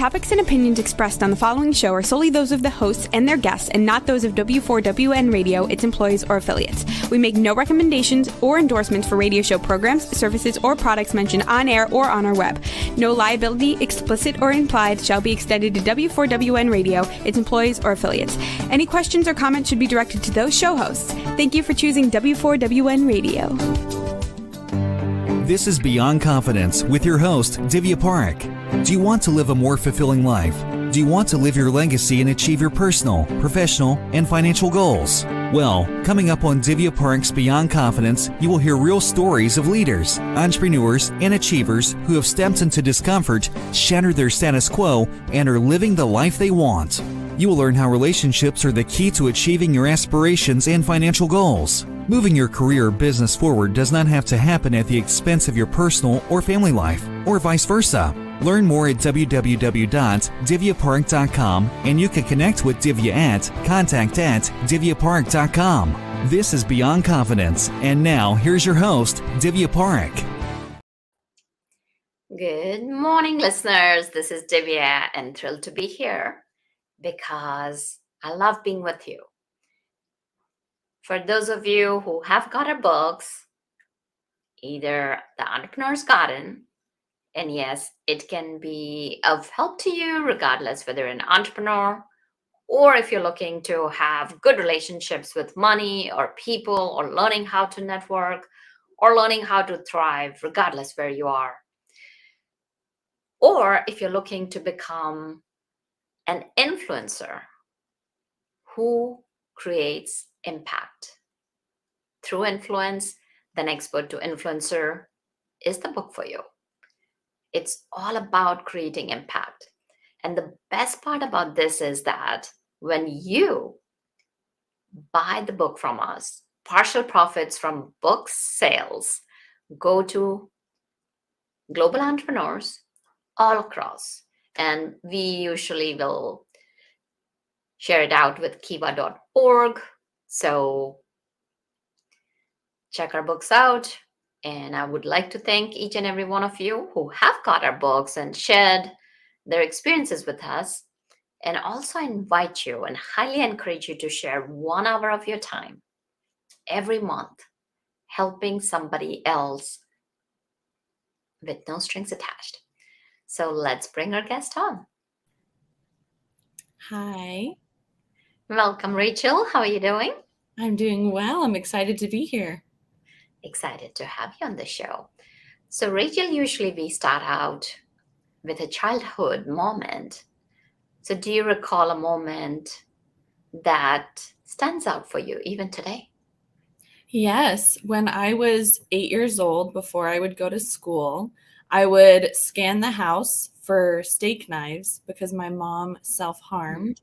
topics and opinions expressed on the following show are solely those of the hosts and their guests and not those of W4WN Radio, its employees, or affiliates. We make no recommendations or endorsements for radio show programs, services, or products mentioned on air or on our web. No liability, explicit or implied, shall be extended to W4WN Radio, its employees, or affiliates. Any questions or comments should be directed to those show hosts. Thank you for choosing W4WN Radio. This is Beyond Confidence with your host, Divya Parekh. Do you want to live a more fulfilling life? Do you want to live your legacy and achieve your personal, professional, and financial goals? Well, coming up on Divya Parekh's Beyond Confidence, you will hear real stories of leaders, entrepreneurs, and achievers who have stepped into discomfort, shattered their status quo, and are living the life they want. You will learn how relationships are the key to achieving your aspirations and financial goals. Moving your career or business forward does not have to happen at the expense of your personal or family life, or vice versa. Learn more at www.divyaparekh.com, and you can connect with Divya at contact@divyaparekh.com. This is Beyond Confidence, and now here's your host, Divya Parekh. Good morning, listeners. This is Divya, and thrilled to be here because I love being with you. For those of you who have got our books, either The Entrepreneur's Garden, and yes, it can be of help to you regardless whether you're an entrepreneur or if you're looking to have good relationships with money or people or learning how to network or learning how to thrive regardless where you are. Or if you're looking to become an influencer who creates impact. Through Influence, Then Expert to Influencer is the book for you. It's all about creating impact. And the best part about this is that when you buy the book from us, partial profits from book sales go to global entrepreneurs all across. And we usually will share it out with kiva.org. So check our books out. And I would like to thank each and every one of you who have got our books and shared their experiences with us. And also invite you and highly encourage you to share 1 hour of your time every month helping somebody else with no strings attached. So let's bring our guest on. Hi. Welcome, Rachel. How are you doing? I'm doing well. I'm excited to be here. Excited to have you on the show. So, Rachel, usually we start out with a childhood moment. So, do you recall a moment that stands out for you even today? Yes. When I was 8 years old, before I would go to school, I would scan the house for steak knives because my mom self-harmed,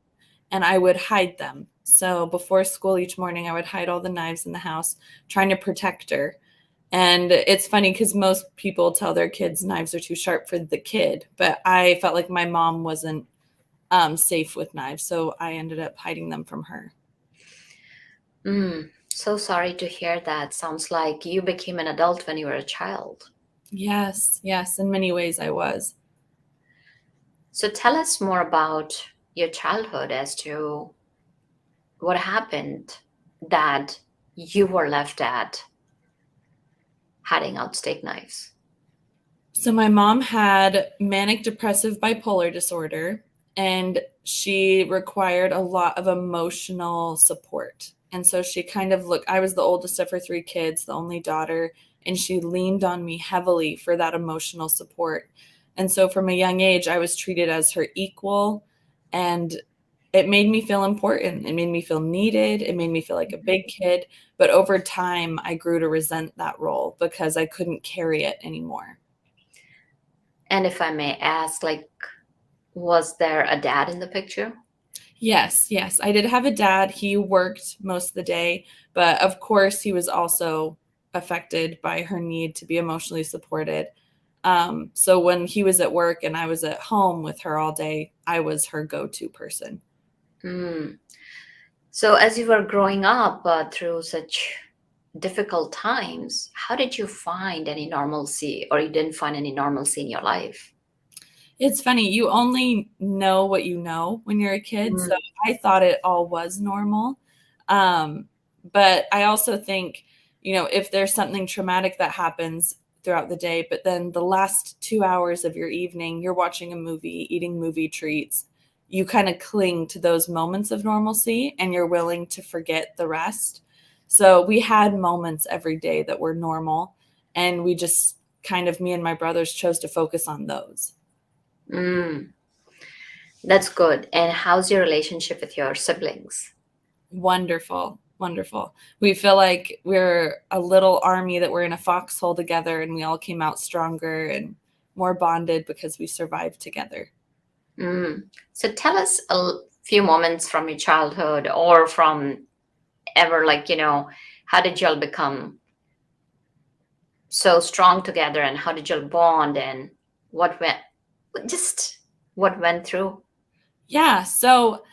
and I would hide them. So before school each morning, I would hide all the knives in the house, trying to protect her. And it's funny because most people tell their kids knives are too sharp for the kid, but I felt like my mom wasn't safe with knives, so I ended up hiding them from her. So sorry to hear that. Sounds like you became an adult when you were a child. Yes, in many ways I was. So tell us more about your childhood as to what happened that you were left at hiding out steak knives. So my mom had manic depressive bipolar disorder, and she required a lot of emotional support. And so she kind of I was the oldest of her 3 kids, the only daughter, and she leaned on me heavily for that emotional support. And so from a young age, I was treated as her equal, and it made me feel important. It made me feel needed. It made me feel like a big kid. But over time, I grew to resent that role because I couldn't carry it anymore. And if I may ask, was there a dad in the picture? Yes. I did have a dad. He worked most of the day, but of course he was also affected by her need to be emotionally supported. So when he was at work and I was at home with her all day, I was her go-to person. So as you were growing up through such difficult times, how did you find any normalcy, or you didn't find any normalcy in your life? It's funny. You only know what you know when you're a kid. So Mm. I thought it all was normal. But I also think, if there's something traumatic that happens throughout the day, but then the last 2 hours of your evening, you're watching a movie, eating movie treats, you kind of cling to those moments of normalcy and you're willing to forget the rest. So we had moments every day that were normal, and we just kind of, me and my brothers, chose to focus on those. Mm. That's good. And how's your relationship with your siblings? Wonderful, wonderful. We feel like we're a little army that we're in a foxhole together, and we all came out stronger and more bonded because we survived together. Mm. So tell us few moments from your childhood or from ever, like, how did y'all become so strong together, and how did y'all bond, and what went, just what went through? Yeah, so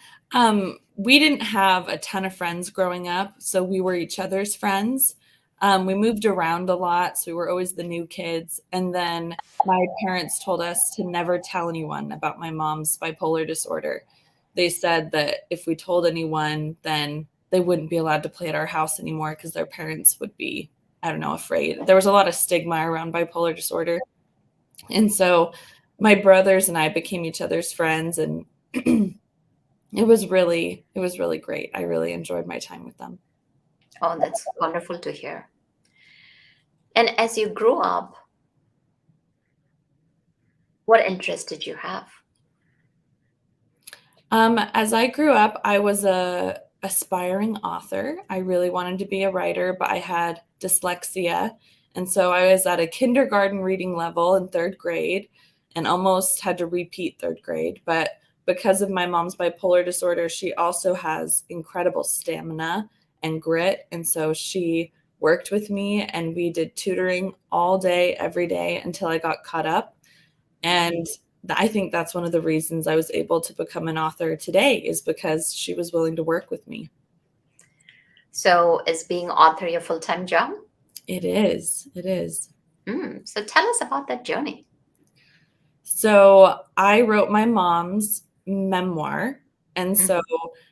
we didn't have a ton of friends growing up, so we were each other's friends. We moved around a lot, so we were always the new kids. And then my parents told us to never tell anyone about my mom's bipolar disorder. They said that if we told anyone, then they wouldn't be allowed to play at our house anymore because their parents would be, I don't know, afraid. There was a lot of stigma around bipolar disorder. And so my brothers and I became each other's friends, and it was really great. I really enjoyed my time with them. Oh, that's wonderful to hear. And as you grew up, what interest did you have? As I grew up, I was a aspiring author. I really wanted to be a writer, but I had dyslexia. And so I was at a kindergarten reading level in third grade and almost had to repeat third grade. But because of my mom's bipolar disorder, she also has incredible stamina and grit. And so she worked with me, and we did tutoring all day, every day until I got caught up. And I think that's one of the reasons I was able to become an author today, is because she was willing to work with me. So is being author your full-time job? It is. It is. So tell us about that journey. So I wrote my mom's memoir. And so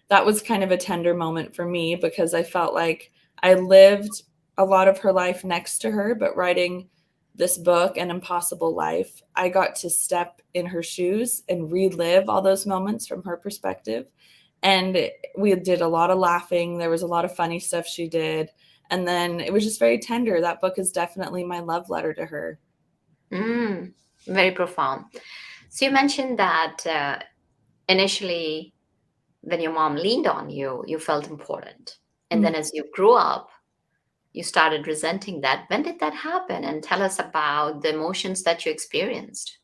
that was kind of a tender moment for me, because I felt like I lived a lot of her life next to her, but writing this book, An Impossible Life, I got to step in her shoes and relive all those moments from her perspective. And we did a lot of laughing. There was a lot of funny stuff she did. And then it was just very tender. That book is definitely my love letter to her. Very profound. So you mentioned that initially, when your mom leaned on you, you felt important. And then as you grew up, you started resenting that. When did that happen? And tell us about the emotions that you experienced.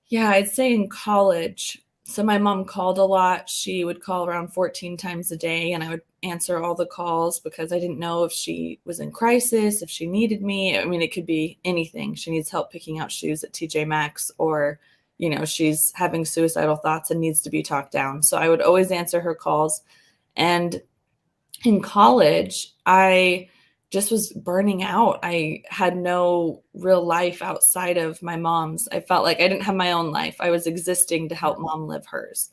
Yeah, I'd say in college. So my mom called a lot. She would call around 14 times a day, and I would answer all the calls because I didn't know if she was in crisis, if she needed me. I mean, it could be anything. She needs help picking out shoes at TJ Maxx, or, she's having suicidal thoughts and needs to be talked down. So I would always answer her calls. And in college, I just was burning out. I had no real life outside of my mom's. I felt like I didn't have my own life. I was existing to help mom live hers.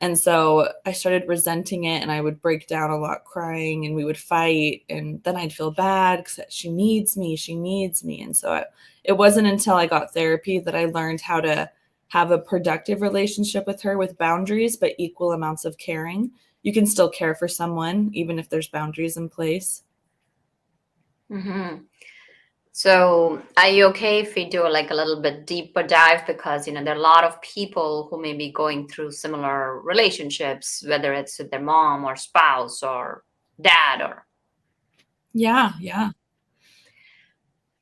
And so I started resenting it, and I would break down a lot crying, and we would fight. And then I'd feel bad because she needs me. And so it wasn't until I got therapy that I learned how to have a productive relationship with her, with boundaries, but equal amounts of caring. You can still care for someone, even if there's boundaries in place. So are you okay if we do like a little bit deeper dive? Because, there are a lot of people who may be going through similar relationships, whether it's with their mom or spouse or dad or. Yeah.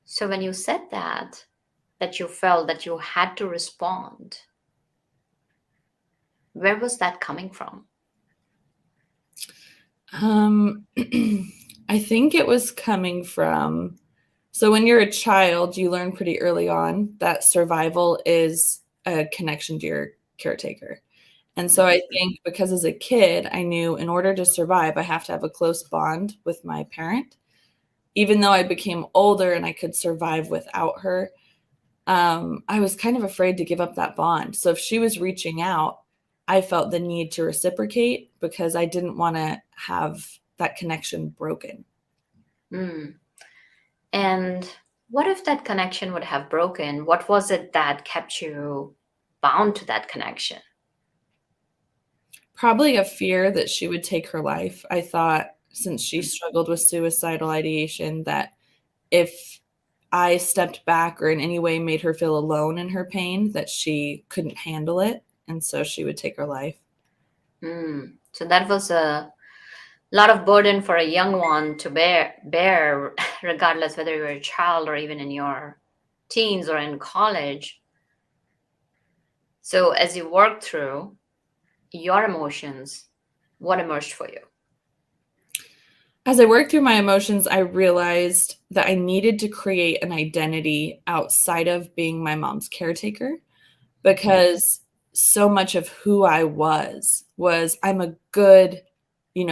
So when you said that you felt that you had to respond, where was that coming from? I think it was coming from, so when you're a child, you learn pretty early on that survival is a connection to your caretaker. And so I think because as a kid, I knew in order to survive, I have to have a close bond with my parent. Even though I became older and I could survive without her, I was kind of afraid to give up that bond. So if she was reaching out, I felt the need to reciprocate because I didn't want to have that connection broken. And what if that connection would have broken? What was it that kept you bound to that connection? Probably a fear that she would take her life. I thought, since she struggled with suicidal ideation, that if I stepped back or in any way made her feel alone in her pain, that she couldn't handle it, and so she would take her life. So that was a lot of burden for a young one to bear, regardless whether you're a child or even in your teens or in college. So as you work through your emotions, what emerged for you? As I worked through my emotions, I realized that I needed to create an identity outside of being my mom's caretaker, because so much of who I was I'm a good,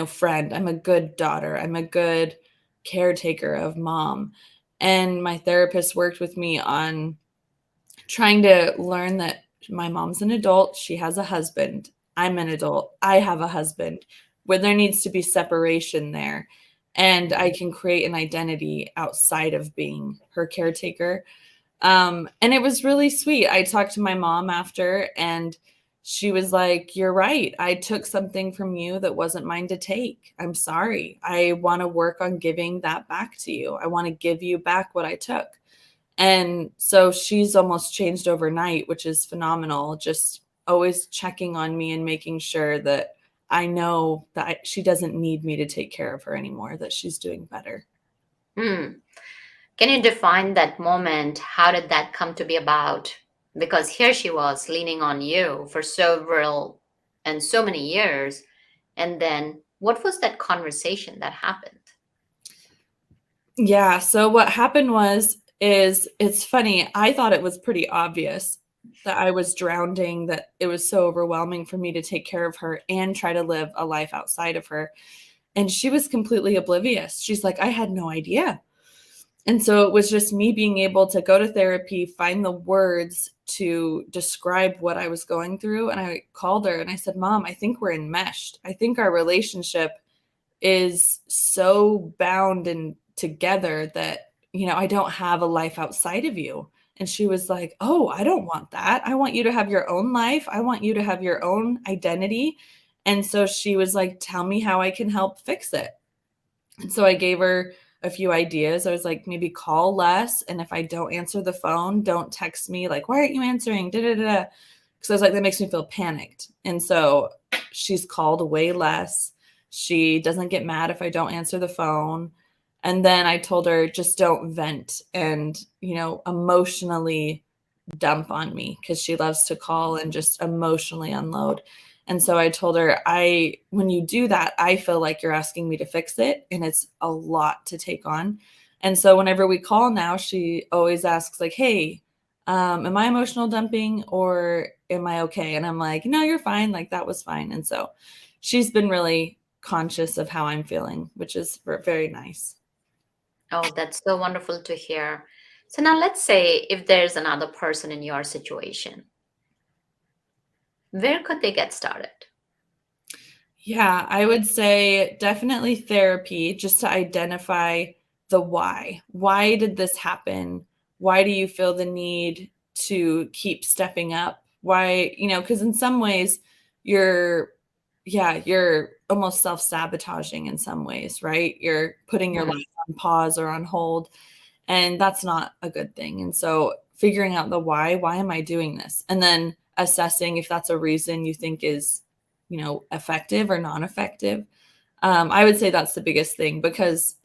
friend. I'm a good daughter. I'm a good caretaker of mom. And my therapist worked with me on trying to learn that my mom's an adult. She has a husband. I'm an adult. I have a husband, where there needs to be separation there. And I can create an identity outside of being her caretaker. And it was really sweet. I talked to my mom after, and she was like, "You're right. I took something from you that wasn't mine to take. I'm sorry. I want to work on giving that back to you. I want to give you back what I took." And so she's almost changed overnight, which is phenomenal. Just always checking on me and making sure that I know that she doesn't need me to take care of her anymore, that she's doing better. Can you define that moment? How did that come to be about? Because here she was leaning on you for several and so many years. And then what was that conversation that happened? Yeah. So what happened is it's funny. I thought it was pretty obvious that I was drowning, that it was so overwhelming for me to take care of her and try to live a life outside of her. And she was completely oblivious. She's like, "I had no idea." And so it was just me being able to go to therapy, find the words to describe what I was going through. And I called her and I said, "Mom, I think we're enmeshed. I think our relationship is so bound and together that, I don't have a life outside of you." And she was like, "Oh, I don't want that. I want you to have your own life. I want you to have your own identity." And so she was like, "Tell me how I can help fix it." And so I gave her a few ideas. I was like, maybe call less. And if I don't answer the phone, don't text me like, "Why aren't you answering?" Da, da, da, da. Because I was like, that makes me feel panicked. And so she's called way less. She doesn't get mad if I don't answer the phone. And then I told her, just don't vent and, emotionally dump on me, because she loves to call and just emotionally unload. And so I told her, when you do that, I feel like you're asking me to fix it, and it's a lot to take on. And so whenever we call now, she always asks like, "Hey, am I emotional dumping or am I okay?" And I'm like, "No, you're fine. Like, that was fine." And so she's been really conscious of how I'm feeling, which is very nice. Oh, that's so wonderful to hear. So now let's say if there's another person in your situation, where could they get started? Yeah, I would say definitely therapy, just to identify the why. Why did this happen? Why do you feel the need to keep stepping up? Why, because in some ways you're almost self-sabotaging in some ways, right? You're putting your Mhm. life on pause or on hold, and that's not a good thing. And so figuring out the why am I doing this? And then assessing if that's a reason you think is, effective or non-effective. I would say that's the biggest thing, because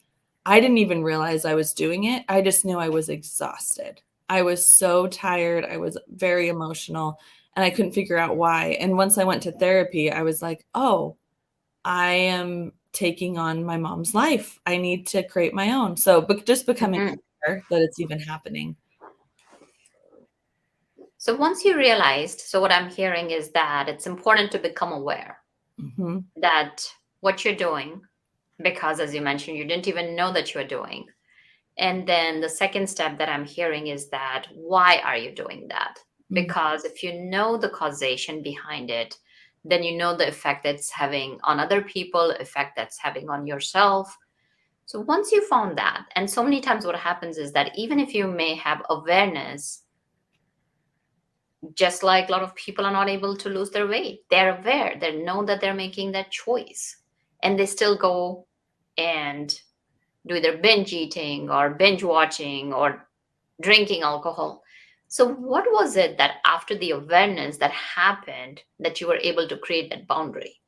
I didn't even realize I was doing it. I just knew I was exhausted. I was so tired. I was very emotional, and I couldn't figure out why. And once I went to therapy, I was like, "Oh, I am taking on my mom's life. I need to create my own." So just becoming Mhm. aware that it's even happening. So once you realized, so what I'm hearing is that it's important to become aware Mhm. that what you're doing, because as you mentioned, you didn't even know that you were doing, And then the second step that I'm hearing is that, why are you doing that? Because if you know the causation behind it, then you know the effect that's having on other people, effect that's having on yourself. So once you found that, and so many times what happens is that even if you may have awareness, just like a lot of people are not able to lose their weight, they're aware, they know that they're making that choice, and they still go and do either binge eating or binge watching or drinking alcohol. So what was it that after the awareness that happened that you were able to create that boundary?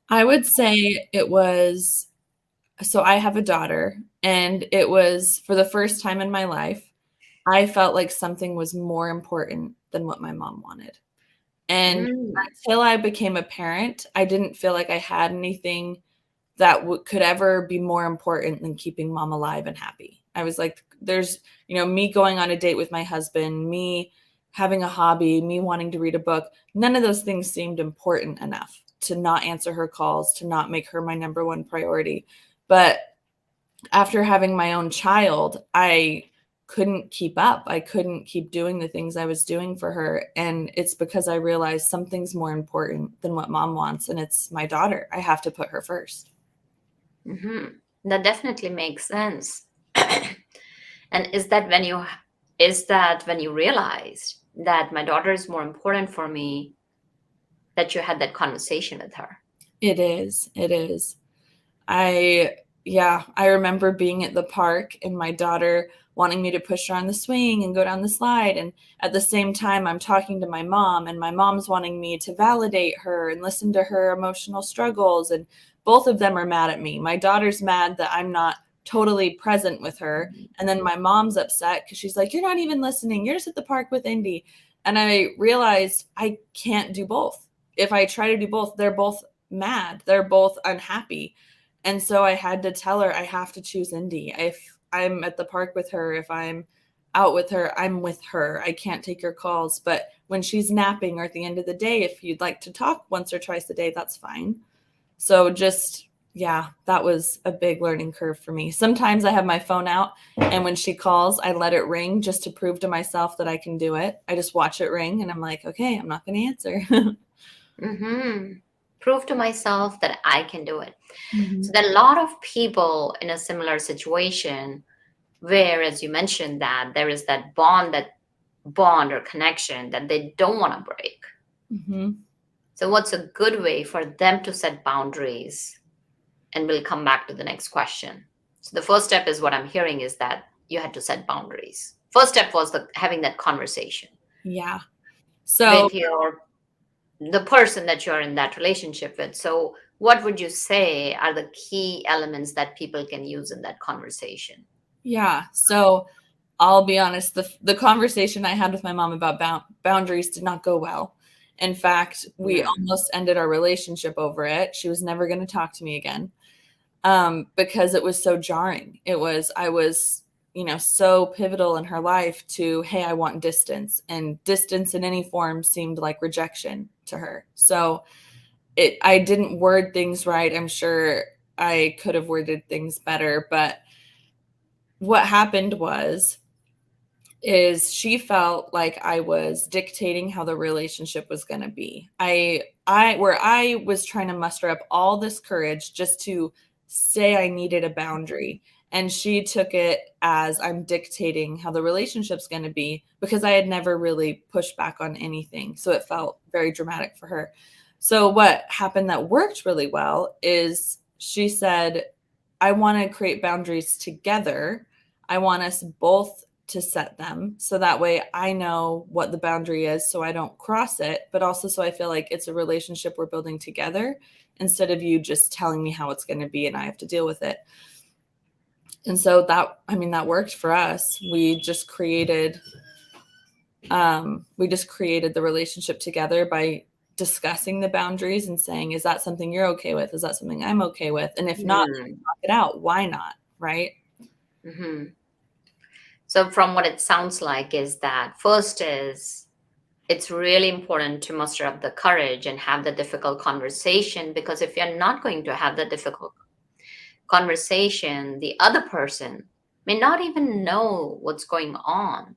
I would say it was, so I have a daughter, and it was for the first time in my life, I felt like something was more important than what my mom wanted. And Mm, until I became a parent, I didn't feel like I had anything that could ever be more important than keeping mom alive and happy. I was like, there's, me going on a date with my husband, me having a hobby, me wanting to read a book. None of those things seemed important enough to not answer her calls, to not make her my number one priority. But after having my own child, I couldn't keep up. I couldn't keep doing the things I was doing for her. And it's because I realized something's more important than what mom wants. And it's my daughter. I have to put her first. that definitely makes sense. And is that when you realized that my daughter is more important for me, that you had that conversation with her? It is. It is. I remember being at the park and my daughter wanting me to push her on the swing and go down the slide. And at the same time, I'm talking to my mom, and my mom's wanting me to validate her and listen to her emotional struggles. And both of them are mad at me. My daughter's mad that I'm not totally present with her. And then my mom's upset because she's like, you're not even listening. You're just at the park with Indy. And I realized I can't do both. If I try to do both, they're both mad. They're both unhappy. And so I had to tell her I have to choose Indy. If I'm at the park with her, if I'm out with her, I'm with her. I can't take your calls. But when she's napping or at the end of the day, if you'd like to talk once or twice a day, that's fine. So that was a big learning curve for me. Sometimes I have my phone out, and when she calls, I let it ring just to prove to myself that I can do it. I just watch it ring and I'm like, okay, I'm not going to answer. Prove to myself that I can do it. Mhm. So there are a lot of people in a similar situation where, as you mentioned, that there is that bond or connection that they don't want to break. Mhm. So what's a good way for them to set boundaries? And we'll come back to the next question. So the first step is, what I'm hearing is that you had to set boundaries. First step was having that conversation Yeah. So with the person that you're in that relationship with. So what would you say are the key elements that people can use in that conversation? yeah. So I'll be honest, the conversation I had with my mom about boundaries did not go well. In fact, we almost ended our relationship over it. She was never going to talk to me again, because it was so jarring. I was, so pivotal in her life to, hey, I want distance, and distance in any form seemed like rejection to her. So I didn't word things right. I'm sure I could have worded things better, but what happened is she felt like I was dictating how the relationship was going to be. Where I was trying to muster up all this courage just to say I needed a boundary, and she took it as I'm dictating how the relationship's going to be, because I had never really pushed back on anything. So it felt very dramatic for her. So what happened that worked really well is she said, I want to create boundaries together. I want us both to set them, so that way I know what the boundary is, so I don't cross it, but also so I feel like it's a relationship we're building together, instead of you just telling me how it's going to be and I have to deal with it. And so that worked for us. We just created the relationship together by discussing the boundaries and saying, is that something you're okay with? Is that something I'm okay with? And if not, then talk it out. Why not? Right? Mm-hmm. So from what it sounds like is that first is, it's really important to muster up the courage and have the difficult conversation, because if you're not going to have the difficult conversation, the other person may not even know what's going on,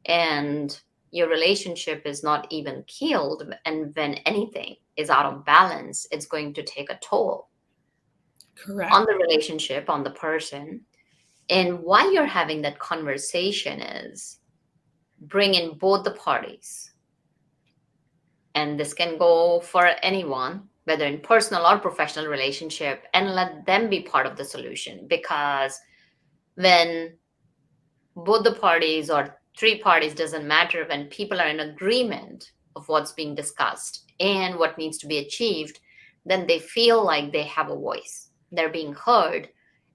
and your relationship is not even healed. And when anything is out of balance, it's going to take a toll Correct. on the relationship, on the person. And why you're having that conversation is bring in both the parties. And this can go for anyone, whether in personal or professional relationship, and let them be part of the solution. Because when both the parties or three parties, doesn't matter, when people are in agreement of what's being discussed and what needs to be achieved, then they feel like they have a voice, they're being heard,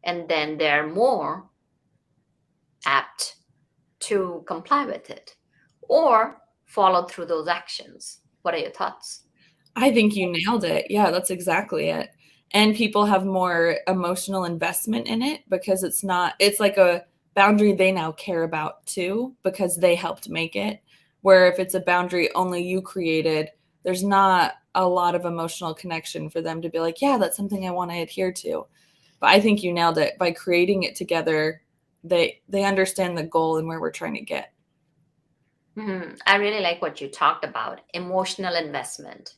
and then they're more apt to comply with it or follow through those actions. What are your thoughts? I think you nailed it. Yeah, that's exactly it. And people have more emotional investment in it because it's like a boundary they now care about too, because they helped make it. Where if it's a boundary only you created, there's not a lot of emotional connection for them to be like, yeah, that's something I want to adhere to. But I think you nailed it. By creating it together, they understand the goal and where we're trying to get. I really like what you talked about, emotional investment.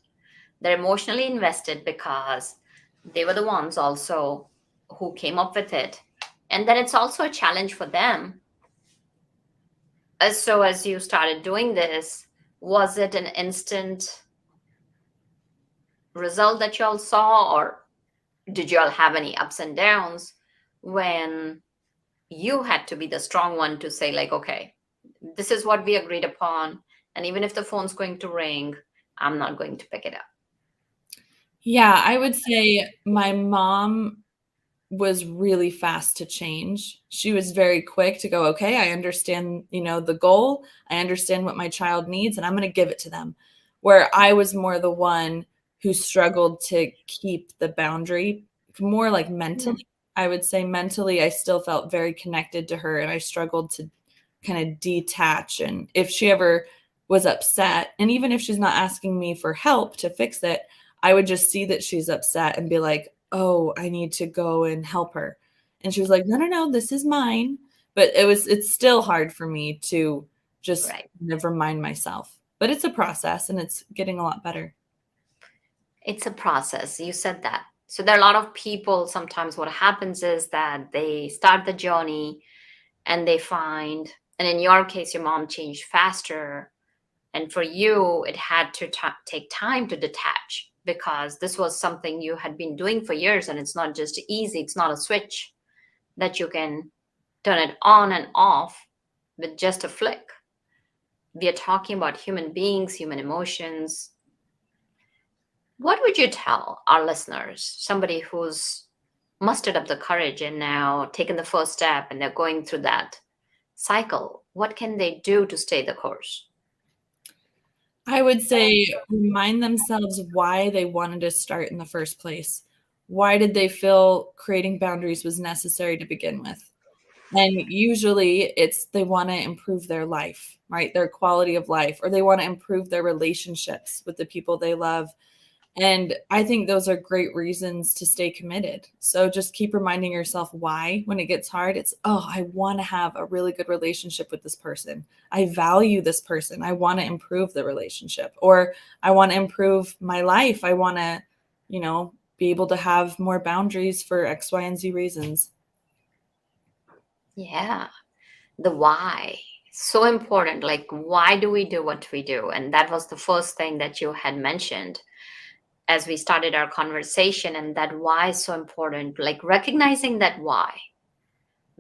They're emotionally invested because they were the ones also who came up with it. And then it's also a challenge for them. So as you started doing this, was it an instant result that you all saw, or did you all have any ups and downs when you had to be the strong one to say, like, okay, this is what we agreed upon, and even if the phone's going to ring, I'm not going to pick it up? Yeah, I would say my mom was really fast to change. She was very quick to go, okay, I understand, the goal. I understand what my child needs, and I'm going to give it to them. Where I was more the one who struggled to keep the boundary, more like mentally. I would say mentally, I still felt very connected to her, and I struggled to kind of detach. And if she ever was upset, and even if she's not asking me for help to fix it, I would just see that she's upset and be like, oh, I need to go and help her. And she was like, no, this is mine. But it's still hard for me to just Right. kind of remind myself. But it's a process and it's getting a lot better. It's a process. You said that. So there are a lot of people, sometimes what happens is that they start the journey and they find, and in your case, your mom changed faster. And for you, it had to take time to detach, because this was something you had been doing for years, and it's not just easy. It's not a switch that you can turn it on and off with just a flick. We are talking about human beings, human emotions. What would you tell our listeners, somebody who's mustered up the courage and now taken the first step and they're going through that cycle? What can they do to stay the course? I would say remind themselves why they wanted to start in the first place. Why did they feel creating boundaries was necessary to begin with? And usually it's they want to improve their life, right? Their quality of life, or they want to improve their relationships with the people they love. And I think those are great reasons to stay committed. So just keep reminding yourself why when it gets hard. It's, oh, I want to have a really good relationship with this person. I value this person. I want to improve the relationship, or I want to improve my life. I want to, be able to have more boundaries for X, Y, and Z reasons. Yeah, the why. So important. Like, why do we do what we do? And that was the first thing that you had mentioned as we started our conversation. And that why is so important. Like, recognizing that why,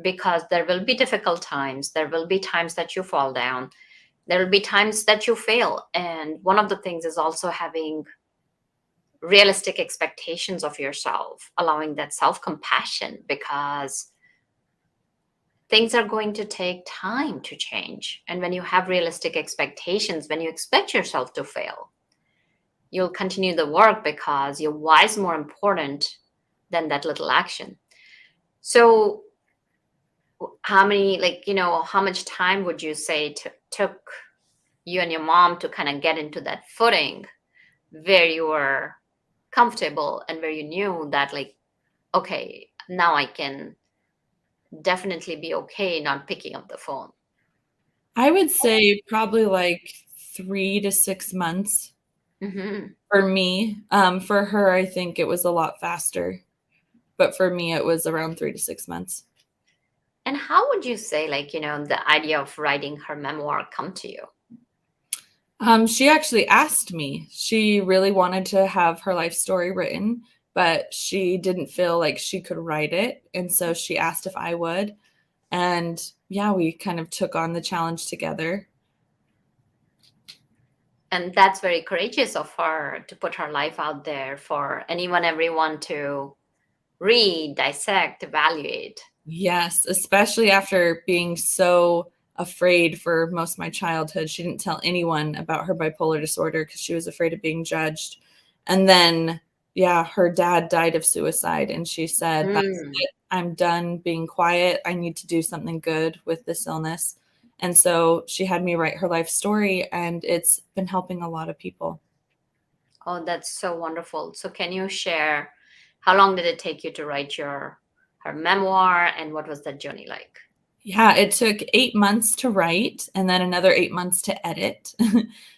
because there will be difficult times. There will be times that you fall down. There will be times that you fail. And one of the things is also having realistic expectations of yourself, allowing that self-compassion, because things are going to take time to change. And when you have realistic expectations, when you expect yourself to fail, you'll continue the work because your why is more important than that little action. So how much time would you say took you and your mom to kind of get into that footing where you were comfortable and where you knew that, like, okay, now I can definitely be okay not picking up the phone? I would say probably like 3 to 6 months Hmm. for me. For her, I think it was a lot faster, but for me, it was around 3 to 6 months. And how would you say, like, the idea of writing her memoir come to you? She actually asked me. She really wanted to have her life story written, but she didn't feel like she could write it. And so she asked if I would. And yeah, we kind of took on the challenge together. And that's very courageous of her to put her life out there for anyone, everyone to read, dissect, evaluate. Yes, especially after being so afraid for most of my childhood. She didn't tell anyone about her bipolar disorder because she was afraid of being judged. And then, yeah, her dad died of suicide. And she said, "That's Mm. it. I'm done being quiet. I need to do something good with this illness." And so she had me write her life story, and it's been helping a lot of people. Oh, that's so wonderful. So can you share how long did it take you to write her memoir, and what was that journey like? Yeah, it took 8 months to write and then another 8 months to edit.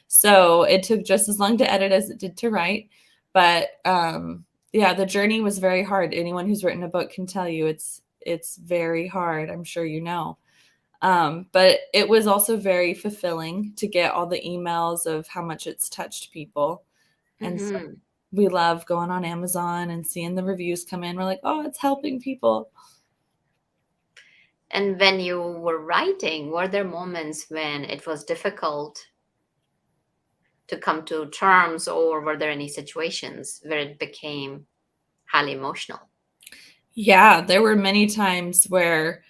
So it took just as long to edit as it did to write. But yeah, the journey was very hard. Anyone who's written a book can tell you it's very hard. I'm sure you know. But it was also very fulfilling to get all the emails of how much it's touched people. And so Hmm. we love going on Amazon and seeing the reviews come in. We're like, oh, it's helping people. And when you were writing, were there moments when it was difficult to come to terms, or were there any situations where it became highly emotional? Yeah, there were many times where,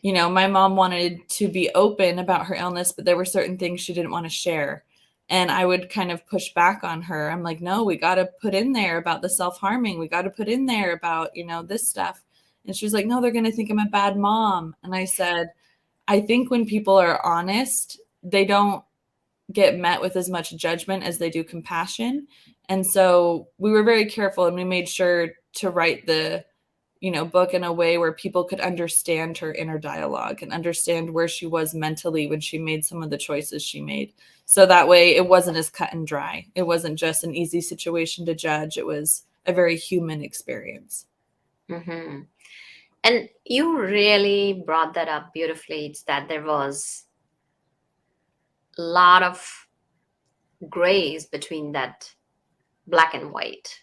my mom wanted to be open about her illness, but there were certain things she didn't want to share. And I would kind of push back on her. I'm like, no, we got to put in there about the self-harming. We got to put in there about, this stuff. And she was like, no, they're going to think I'm a bad mom. And I said, I think when people are honest, they don't get met with as much judgment as they do compassion. And so we were very careful, and we made sure to write the book in a way where people could understand her inner dialogue and understand where she was mentally when she made some of the choices she made. So that way it wasn't as cut and dry. It wasn't just an easy situation to judge. It was a very human experience. Hmm. And you really brought that up beautifully. It's that there was a lot of grays between that black and white,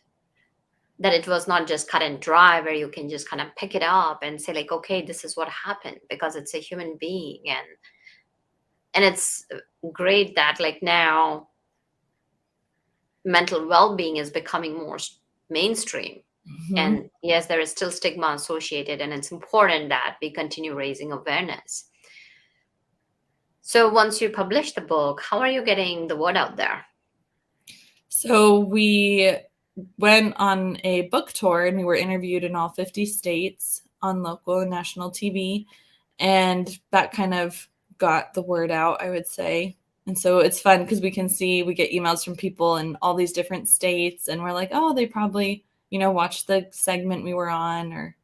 that it was not just cut and dry where you can just kind of pick it up and say, like, okay, this is what happened, because it's a human being. And it's great that, like, now mental well-being is becoming more mainstream. Mhm. And yes, there is still stigma associated, and it's important that we continue raising awareness. So once you publish the book, how are you getting the word out there? So we went on a book tour, and we were interviewed in all 50 states on local and national TV. And that kind of got the word out, I would say. And so it's fun because we get emails from people in all these different states, and we're like, oh, they probably, watched the segment we were on or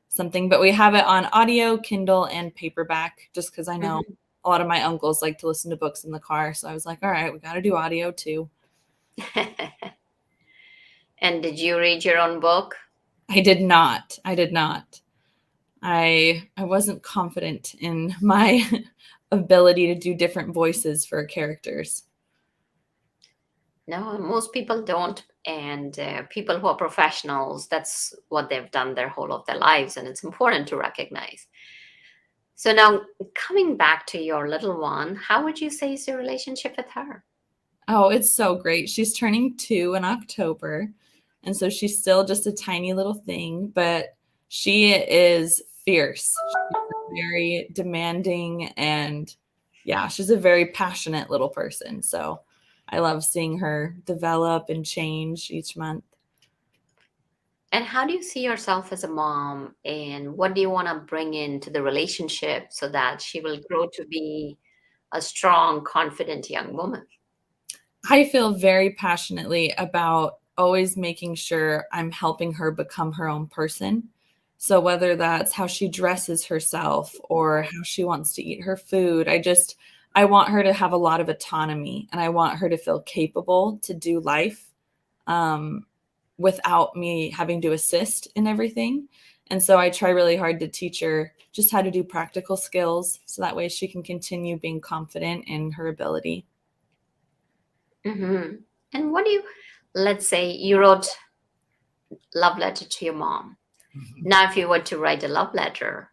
something. But we have it on audio, Kindle, and paperback, just because I know Mhm. a lot of my uncles like to listen to books in the car. So I was like, all right, we got to do audio too. And did you read your own book? I did not. I did not. I wasn't confident in my ability to do different voices for characters. No, most people don't. And people who are professionals, that's what they've done their whole of their lives. And it's important to recognize. So now, coming back to your little one, how would you say is your relationship with her? Oh, it's so great. She's turning 2 in October, and so she's still just a tiny little thing, but she is fierce. She's very demanding, and yeah, she's a very passionate little person. So I love seeing her develop and change each month. And how do you see yourself as a mom? And what do you want to bring into the relationship so that she will grow to be a strong, confident young woman? I feel very passionately about always making sure I'm helping her become her own person. So whether that's how she dresses herself or how she wants to eat her food, I want her to have a lot of autonomy, and I want her to feel capable to do life without me having to assist in everything. And so I try really hard to teach her just how to do practical skills so that way she can continue being confident in her ability. Mm-hmm. And let's say you wrote love letter to your mom. Now, if you were to write a love letter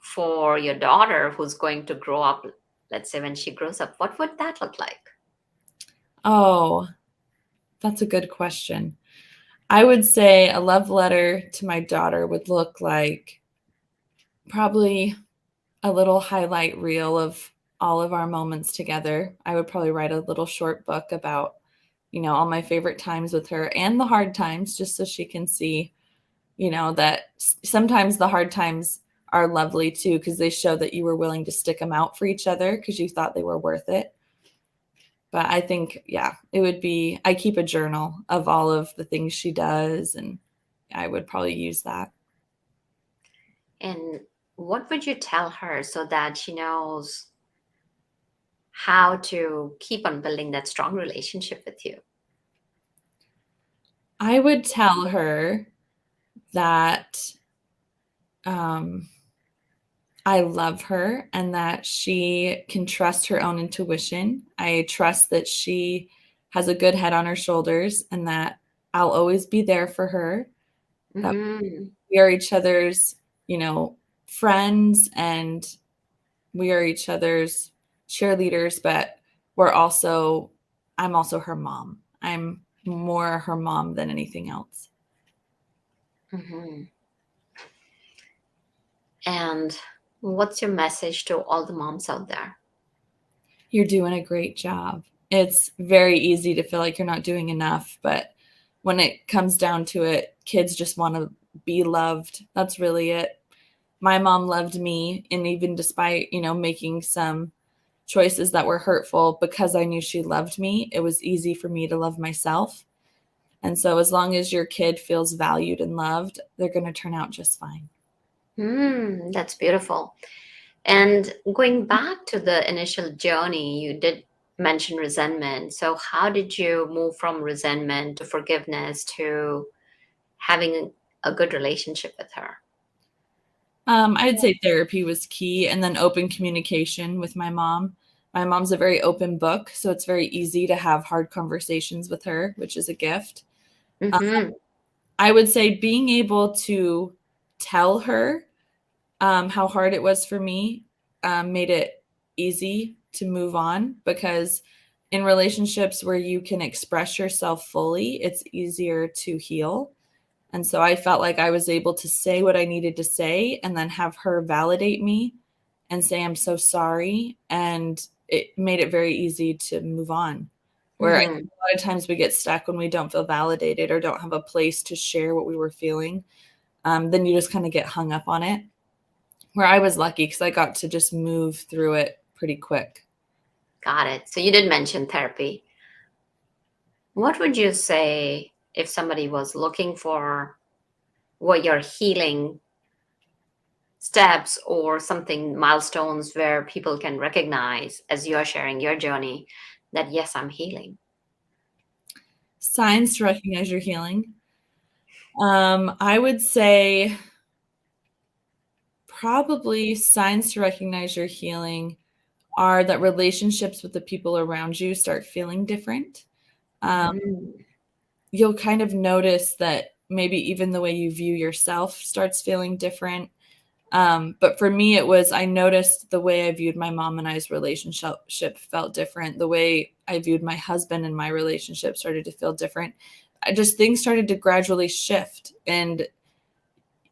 for your daughter who's going to grow up, let's say when she grows up, what would that look like? Oh, that's a good question. I would say a love letter to my daughter would look like probably a little highlight reel of all of our moments together. I would probably write a little short book about, all my favorite times with her and the hard times, just so she can see, that sometimes the hard times are lovely too, because they show that you were willing to stick them out for each other because you thought they were worth it. But I think, it would be, I keep a journal of all of the things she does, and I would probably use that. And what would you tell her so that she knows how to keep on building that strong relationship with you? I would tell her that I love her and that she can trust her own intuition. I trust that she has a good head on her shoulders and that I'll always be there for her. That we are each other's, friends, and we are each other's cheerleaders, but I'm also her mom. I'm more her mom than anything else. Mm-hmm. And what's your message to all the moms out there? You're doing a great job. It's very easy to feel like you're not doing enough, but when it comes down to it, kids just want to be loved. That's really it. My mom loved me, and even despite, making some choices that were hurtful, because I knew she loved me, it was easy for me to love myself. And so as long as your kid feels valued and loved, they're going to turn out just fine. That's beautiful. And going back to the initial journey, you did mention resentment. So how did you move from resentment to forgiveness to having a good relationship with her? I'd say therapy was key, and then open communication with my mom. My mom's a very open book, so it's very easy to have hard conversations with her, which is a gift. I would say being able to tell her how hard it was for me made it easy to move on, because in relationships where you can express yourself fully, it's easier to heal. And so I felt like I was able to say what I needed to say and then have her validate me and say, I'm so sorry. And it made it very easy to move on. Where I think a lot of times we get stuck when we don't feel validated or don't have a place to share what we were feeling. Then you just kind of get hung up on it. Where I was lucky because I got to just move through it pretty quick. Got it. So you did mention therapy. What would you say if somebody was looking for what your healing steps or something, milestones where people can recognize as you're sharing your journey that, yes, I'm healing? Signs to recognize you're healing. I would say probably signs to recognize you're healing are that relationships with the people around you start feeling different. You'll kind of notice that maybe even the way you view yourself starts feeling different. But for me, I noticed the way I viewed my mom and I's relationship felt different. The way I viewed my husband and my relationship started to feel different. Things started to gradually shift. And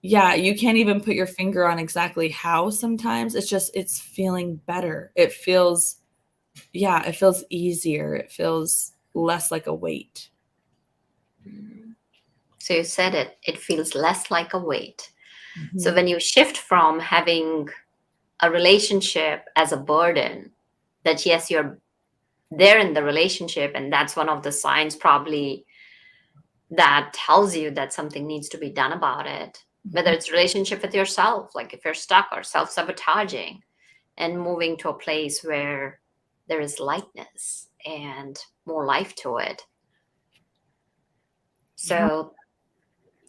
you can't even put your finger on exactly how sometimes. It's feeling better. It feels easier. It feels less like a weight. So you said it feels less like a weight. Mm-hmm. So when you shift from having a relationship as a burden, that yes, you're there in the relationship, and that's one of the signs probably that tells you that something needs to be done about it. whether it's relationship with yourself, like if you're stuck or self-sabotaging, and moving to a place where there is lightness and more life to it. So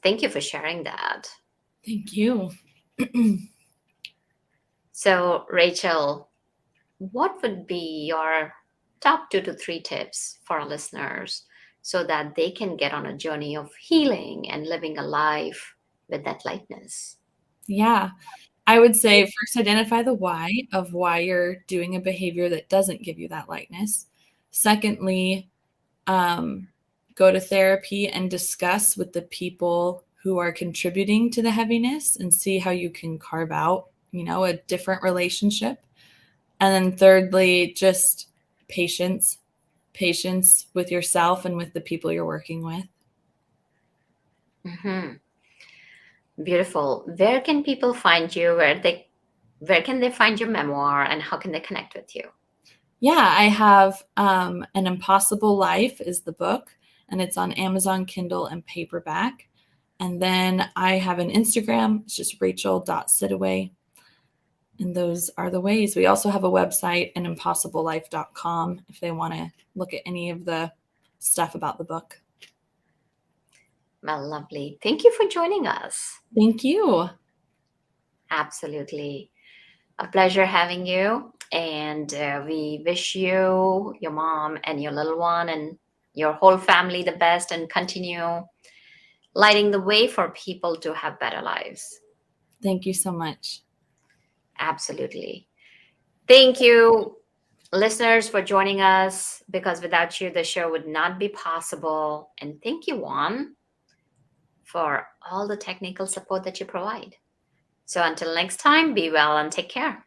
thank you for sharing that. Thank you. So Rachel, what would be your top 2 to 3 tips for our listeners so that they can get on a journey of healing and living a life with that lightness? Yeah. I would say first identify the why of why you're doing a behavior that doesn't give you that lightness. Secondly, go to therapy and discuss with the people who are contributing to the heaviness and see how you can carve out, a different relationship. And then thirdly, just patience with yourself and with the people you're working with. Mm-hmm. Beautiful. Where can people find you? Where can they find your memoir, and how can they connect with you? Yeah, I have An Impossible Life is the book, and it's on Amazon Kindle and paperback. And then I have an Instagram. It's just rachel.siddoway. And those are the ways. We also have a website, animpossiblelife.com, if they want to look at any of the stuff about the book. Well, lovely. Thank you for joining us. Thank you. Absolutely. A pleasure having you. And we wish you, your mom, and your little one, and your whole family the best, and continue lighting the way for people to have better lives. Thank you so much. Absolutely. Thank you, listeners, for joining us, because without you, the show would not be possible. And thank you, Juan, for all the technical support that you provide. So until next time, be well and take care.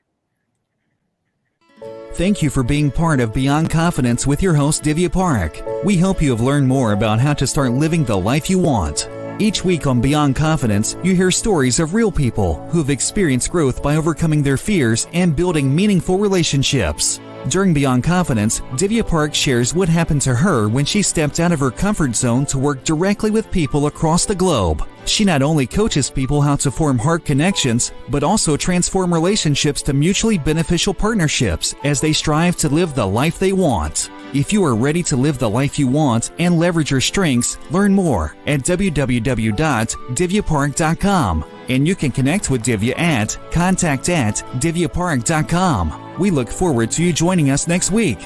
Thank you for being part of Beyond Confidence with your host, Divya Parekh. We hope you have learned more about how to start living the life you want. Each week on Beyond Confidence, you hear stories of real people who have experienced growth by overcoming their fears and building meaningful relationships. During Beyond Confidence, Divya Parekh shares what happened to her when she stepped out of her comfort zone to work directly with people across the globe. She not only coaches people how to form heart connections, but also transform relationships to mutually beneficial partnerships as they strive to live the life they want. If you are ready to live the life you want and leverage your strengths, learn more at www.divyaparekh.com. And you can connect with Divya at contact@divyaparekh.com. We look forward to you joining us next week.